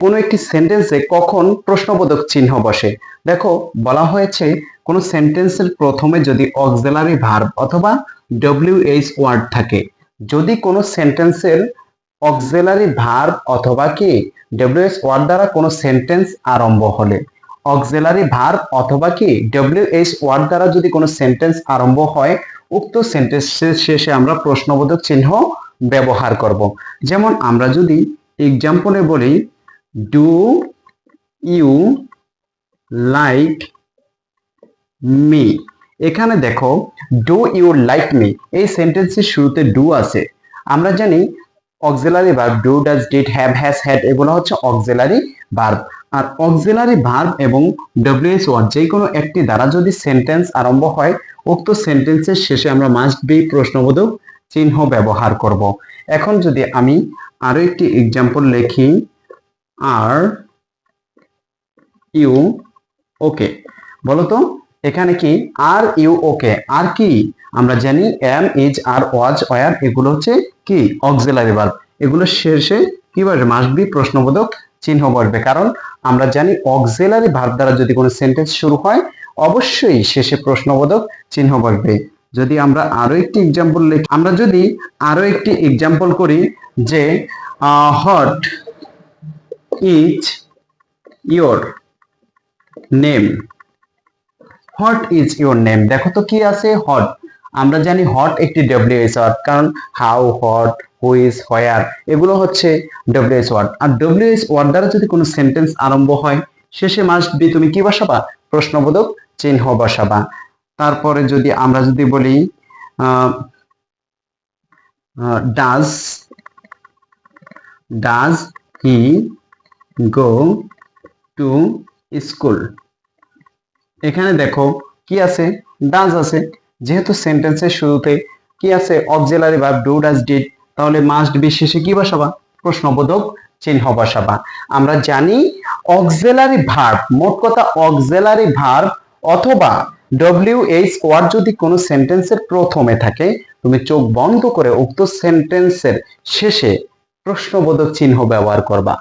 কোনো একটি সেন্টেন্সে কখন প্রশ্নবোধক চিহ্ন বসে? দেখো, বলা হয়েছে কোনো সেন্টেন্সের প্রথমে যদি অক্সিলারি ভার্ব অথবা ডব্লিউএইচ ওয়ার্ড থাকে। যদি কোনো সেন্টেন্সের অক্সিলারি ভার্ব অথবা কি ডব্লিউএইচ ওয়ার্ড দ্বারা কোনো সেন্টেন্স আরম্ভ হলে, অক্সিলারি ভার্ব অথবা কি ডব্লিউএইচ ওয়ার্ড দ্বারা যদি কোনো সেন্টেন্স আরম্ভ হয়, উক্ত সেন্টেন্সের শেষে আমরা প্রশ্নবোধক চিহ্ন ব্যবহার করব। যেমন আমরা যদি এক্সাম্পলে বলি, ডু ইউ লাইক মি। এখানে দেখো, ডু ইউ লাইক মি এই সেন্টেন্সের শুরুতে ডু আছে। আমরা জানি auxiliary verb do, does, did, have, has, had এগুলো হচ্ছে অক্সিলারি ভার্ব। আর অক্সিলারি ভার্ব এবং ডব্লিউএইচ ওয়ার্ড যে কোনো একটি দ্বারা যদি সেন্টেন্স আরম্ভ হয়, উক্ত সেন্টেন্সের শেষে আমরা মাস্ট বি প্রশ্নবোধক চিহ্ন ব্যবহার করব। এখন যদি আমি আরো একটি এক্সাম্পল লিখি, আর ইউ ওকে, বলতো এখানে কি আর ইউ ওকে, আর কি আমরা জানি am, is, are, was, were এগুলো হচ্ছে কি অক্সিলারি ভার্ব। এগুলো শেষে কি বসবে? মাস্ট বি প্রশ্নবোধক চিহ্ন বসবে, কারণ আমরা জানি অক্সিলারি ভার্ব দ্বারা যদি কোনো সেন্টেন্স শুরু হয় অবশ্যই শেষে প্রশ্নবোধক চিহ্ন বসবে। যদি আমরা আরো একটি এক্সাম্পল লিখি, আমরা যদি আরো একটি এক্সাম্পল করি যে what is your name. What is your name, দেখো তো কি আছে হোয়াট। আমরা জানি হোয়াট একটি ডব্লিউএইচ ওয়ার্ড, কারণ হাউ, হোয়াট, হুইজ, হোয়ার এগুলো হচ্ছে ডব্লিউএইচ ওয়ার্ড। আর ডব্লিউএইচ ওয়ার্ড দ্বারা যদি কোনো সেন্টেন্স আরম্ভ হয়, শেষে মাস্ট বি তুমি কি বসাবা? প্রশ্নবোধক চিহ্ন বসাবা। তারপরে যদি আমরা যদি বলি does he go to school. এখানে দেখো কি আছে? ডাজ আছে। যেহেতু সেন্টেন্সের শুরুতে কি আছে? Auxiliary verb do, does, did, তাহলে মাস্ট বি শেষে কি বসাবা? প্রশ্নবোধক চিহ্ন বসাবা। আমরা জানি অক্সিলারি ভার্ব, মোট কথা অক্সিলারি ভার্ব অথবা ডব্লিউএইচ ওয়ার্ড যদি কোনো সেন্টেন্সের প্রথমে থাকে, তুমি চোখ বন্ধ করে উক্ত সেন্টেন্সের শেষে প্রশ্নবোধক চিহ্ন ব্যবহার করবা।